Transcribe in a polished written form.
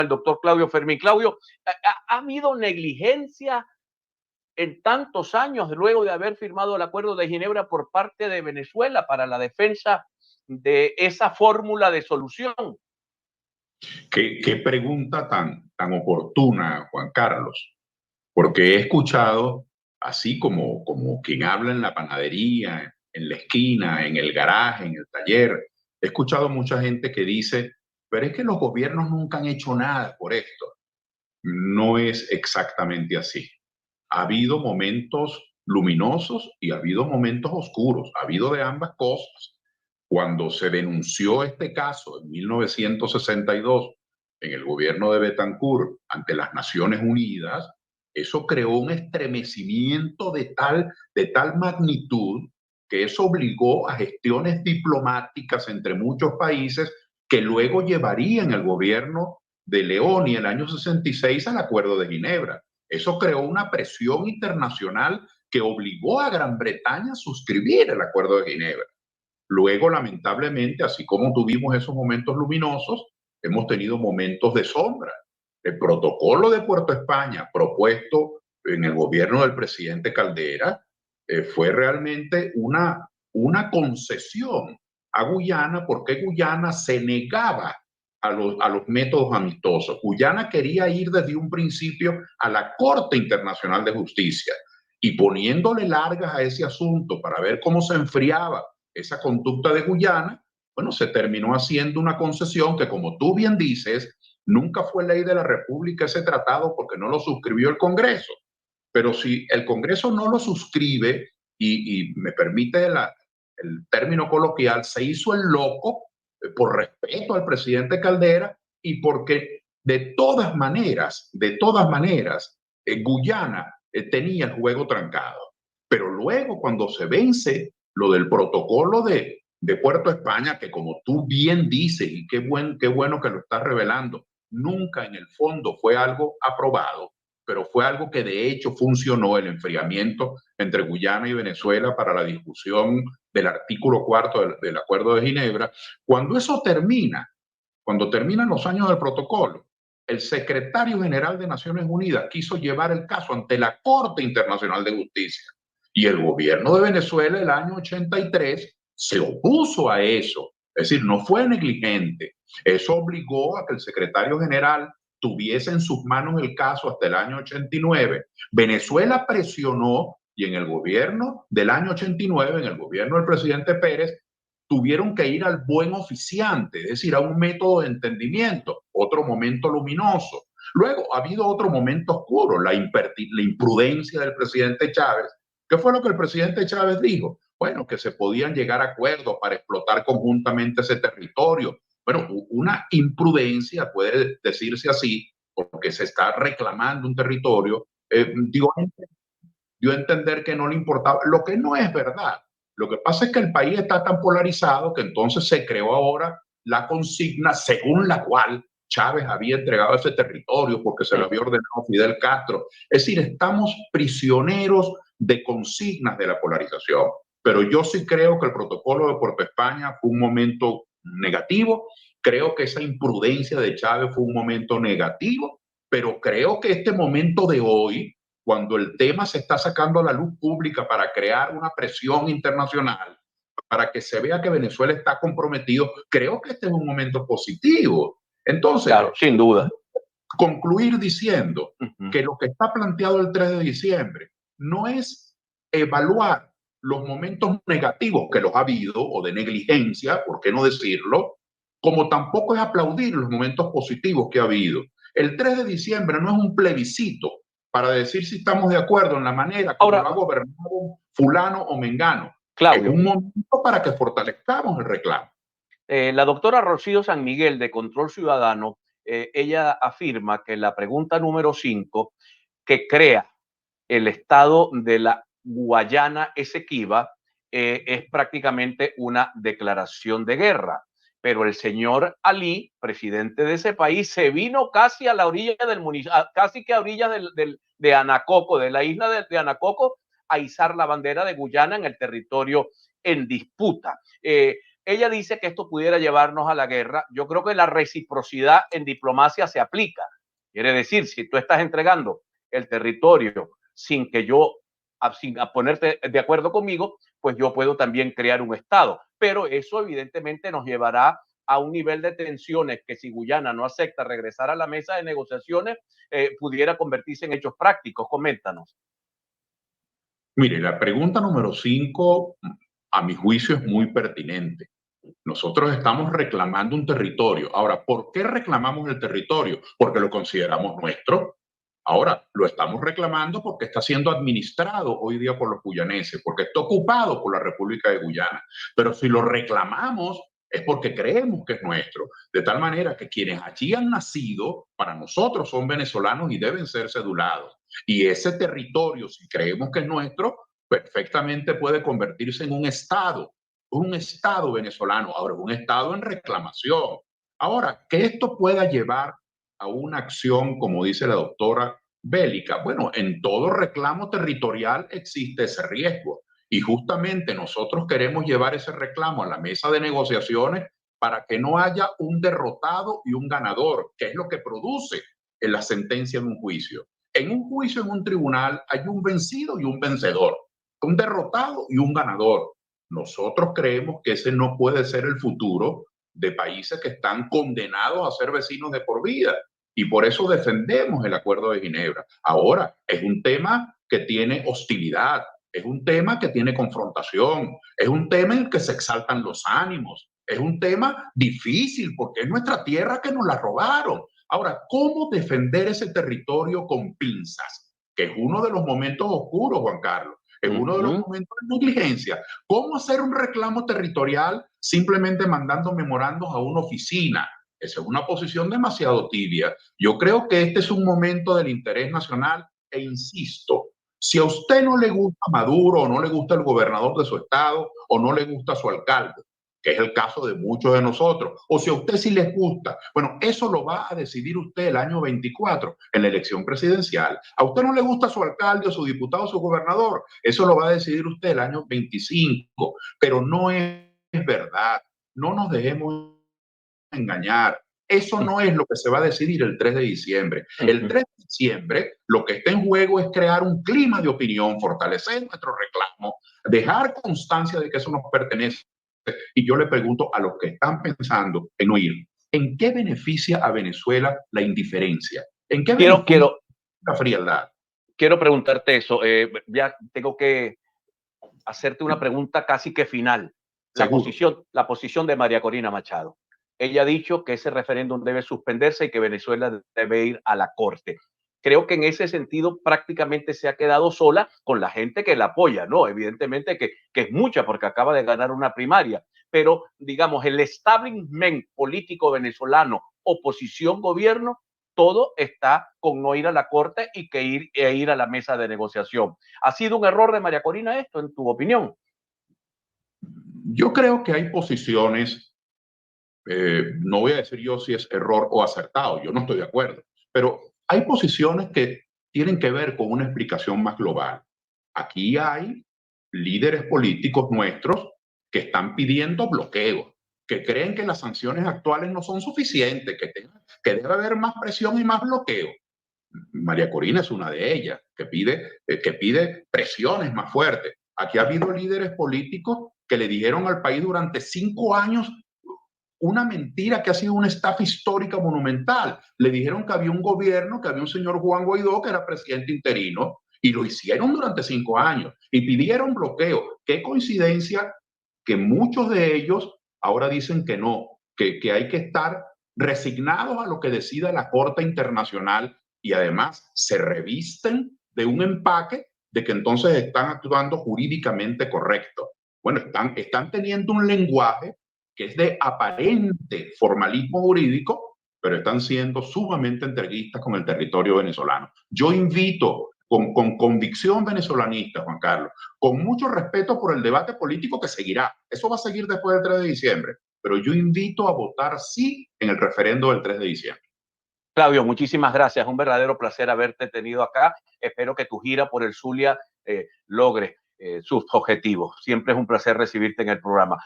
el doctor Claudio Fermín. Claudio, ¿ha habido negligencia en tantos años luego de haber firmado el Acuerdo de Ginebra por parte de Venezuela para la defensa de esa fórmula de solución? Qué pregunta tan oportuna, Juan Carlos, porque he escuchado, así como quien habla en la panadería, en la esquina, en el garaje, en el taller, he escuchado mucha gente que dice, pero es que los gobiernos nunca han hecho nada por esto. No es exactamente así. Ha habido momentos luminosos y ha habido momentos oscuros, ha habido de ambas cosas. Cuando se denunció este caso en 1962 en el gobierno de Betancourt ante las Naciones Unidas, eso creó un estremecimiento de tal magnitud que eso obligó a gestiones diplomáticas entre muchos países que luego llevarían el gobierno de León y el año 66 al Acuerdo de Ginebra. Eso creó una presión internacional que obligó a Gran Bretaña a suscribir el Acuerdo de Ginebra. Luego, lamentablemente, así como tuvimos esos momentos luminosos, hemos tenido momentos de sombra. El protocolo de Puerto España propuesto en el gobierno del presidente Caldera fue realmente una concesión a Guyana porque Guyana se negaba a los métodos amistosos. Guyana quería ir desde un principio a la Corte Internacional de Justicia y poniéndole largas a ese asunto para ver cómo se enfriaba esa conducta de Guyana, bueno, se terminó haciendo una concesión que, como tú bien dices, nunca fue ley de la República ese tratado porque no lo suscribió el Congreso. Pero si el Congreso no lo suscribe, y me permite el término coloquial, se hizo el loco por respeto al presidente Caldera y porque de todas maneras, Guyana tenía el juego trancado. Pero luego, cuando se vence lo del protocolo de Puerto España, que como tú bien dices, y qué bueno que lo estás revelando, nunca en el fondo fue algo aprobado, pero fue algo que de hecho funcionó, el enfriamiento entre Guyana y Venezuela para la discusión del artículo 4 del Acuerdo de Ginebra. Cuando eso termina, cuando terminan los años del protocolo, el secretario general de Naciones Unidas quiso llevar el caso ante la Corte Internacional de Justicia y el gobierno de Venezuela el año 83 se opuso a eso. Es decir, no fue negligente. Eso obligó a que el secretario general tuviese en sus manos el caso hasta el año 89. Venezuela presionó y en el gobierno del año 89, en el gobierno del presidente Pérez, tuvieron que ir al buen oficiante, es decir, a un método de entendimiento, otro momento luminoso. Luego ha habido otro momento oscuro, la imprudencia del presidente Chávez. ¿Qué fue lo que el presidente Chávez dijo? Bueno, que se podían llegar a acuerdos para explotar conjuntamente ese territorio. Bueno, una imprudencia, puede decirse así, porque se está reclamando un territorio, dio a entender que no le importaba, lo que no es verdad. Lo que pasa es que el país está tan polarizado que entonces se creó ahora la consigna según la cual Chávez había entregado ese territorio porque se lo había ordenado Fidel Castro. Es decir, estamos prisioneros de consignas de la polarización. Pero yo sí creo que el protocolo de Puerto España fue un momento negativo. Creo que esa imprudencia de Chávez fue un momento negativo, pero creo que este momento de hoy, cuando el tema se está sacando a la luz pública para crear una presión internacional, para que se vea que Venezuela está comprometido, creo que este es un momento positivo. Entonces, claro, sin duda, concluir diciendo que lo que está planteado el 3 de diciembre no es evaluar los momentos negativos que los ha habido o de negligencia, ¿por qué no decirlo? Como tampoco es aplaudir los momentos positivos que ha habido. El 3 de diciembre no es un plebiscito para decir si estamos de acuerdo en la manera como lo ha gobernado fulano o mengano. Claudio, es un momento para que fortalezcamos el reclamo. La doctora Rocío San Miguel de Control Ciudadano, ella afirma que la pregunta número 5, que crea el estado de la Guayana Esequiba, es prácticamente una declaración de guerra. Pero el señor Ali, presidente de ese país, se vino casi a la orilla del municipio, casi que a orillas de Anacoco, de la isla de Anacoco, a izar la bandera de Guyana en el territorio en disputa. Ella dice que esto pudiera llevarnos a la guerra. Yo creo que la reciprocidad en diplomacia se aplica. Quiere decir, si tú estás entregando el territorio sin que yo, sin ponerte de acuerdo conmigo, pues yo puedo también crear un Estado. Pero eso evidentemente nos llevará a un nivel de tensiones que si Guyana no acepta regresar a la mesa de negociaciones, pudiera convertirse en hechos prácticos. Coméntanos. Mire, la pregunta número 5, a mi juicio, es muy pertinente. Nosotros estamos reclamando un territorio. Ahora, ¿por qué reclamamos el territorio? Porque lo consideramos nuestro. Ahora, lo estamos reclamando porque está siendo administrado hoy día por los guyaneses, porque está ocupado por la República de Guyana. Pero si lo reclamamos es porque creemos que es nuestro. De tal manera que quienes allí han nacido, para nosotros son venezolanos y deben ser cedulados. Y ese territorio, si creemos que es nuestro, perfectamente puede convertirse en un Estado venezolano, ahora un Estado en reclamación. Ahora, que esto pueda llevar a una acción, como dice la doctora, bélica. Bueno, en todo reclamo territorial existe ese riesgo. Y justamente nosotros queremos llevar ese reclamo a la mesa de negociaciones para que no haya un derrotado y un ganador, que es lo que produce en la sentencia de un juicio. En un juicio, en un tribunal, hay un vencido y un vencedor, un derrotado y un ganador. Nosotros creemos que ese no puede ser el futuro de países que están condenados a ser vecinos de por vida. Y por eso defendemos el Acuerdo de Ginebra. Ahora, es un tema que tiene hostilidad, es un tema que tiene confrontación, es un tema en el que se exaltan los ánimos, es un tema difícil porque es nuestra tierra que nos la robaron. Ahora, ¿cómo defender ese territorio con pinzas? Que es uno de los momentos oscuros, Juan Carlos. Es uno de los momentos de negligencia. ¿Cómo hacer un reclamo territorial simplemente mandando memorandos a una oficina? Esa es una posición demasiado tibia. Yo creo que este es un momento del interés nacional e insisto, si a usted no le gusta Maduro o no le gusta el gobernador de su estado o no le gusta su alcalde, que es el caso de muchos de nosotros, o si a usted sí les gusta, bueno, eso lo va a decidir usted el año 24 en la elección presidencial. A usted no le gusta su alcalde o su diputado o su gobernador, eso lo va a decidir usted el año 25, pero no es verdad. No nos dejemos engañar. Eso no es lo que se va a decidir el 3 de diciembre. El 3 de diciembre lo que está en juego es crear un clima de opinión, fortalecer nuestro reclamo, dejar constancia de que eso nos pertenece. Y yo le pregunto a los que están pensando en oír, ¿en qué beneficia a Venezuela la indiferencia? ¿En qué beneficia la frialdad? Quiero preguntarte eso. Ya tengo que hacerte una pregunta casi que final. La posición de María Corina Machado. Ella ha dicho que ese referéndum debe suspenderse y que Venezuela debe ir a la corte. Creo que en ese sentido prácticamente se ha quedado sola con la gente que la apoya, ¿no? Evidentemente que es mucha porque acaba de ganar una primaria, pero digamos el establishment político venezolano, oposición, gobierno, todo está con no ir a la corte y que ir a la mesa de negociación. ¿Ha sido un error de María Corina esto, en tu opinión? Yo creo que hay posiciones, no voy a decir yo si es error o acertado, yo no estoy de acuerdo, pero hay posiciones que tienen que ver con una explicación más global. Aquí hay líderes políticos nuestros que están pidiendo bloqueo, que creen que las sanciones actuales no son suficientes, que debe haber más presión y más bloqueo. María Corina es una de ellas, que pide presiones más fuertes. Aquí ha habido líderes políticos que le dijeron al país durante 5 años una mentira que ha sido una estafa histórica monumental. Le dijeron que había un gobierno, que había un señor Juan Guaidó que era presidente interino, y lo hicieron durante 5 años y pidieron bloqueo. Qué coincidencia que muchos de ellos ahora dicen que no, que hay que estar resignados a lo que decida la Corte Internacional y además se revisten de un empaque de que entonces están actuando jurídicamente correcto. Bueno, están teniendo un lenguaje que es de aparente formalismo jurídico, pero están siendo sumamente entreguistas con el territorio venezolano. Yo invito con convicción venezolanista, Juan Carlos, con mucho respeto por el debate político que seguirá. Eso va a seguir después del 3 de diciembre, pero yo invito a votar sí en el referendo del 3 de diciembre. Claudio, muchísimas gracias. Un verdadero placer haberte tenido acá. Espero que tu gira por el Zulia logre sus objetivos. Siempre es un placer recibirte en el programa.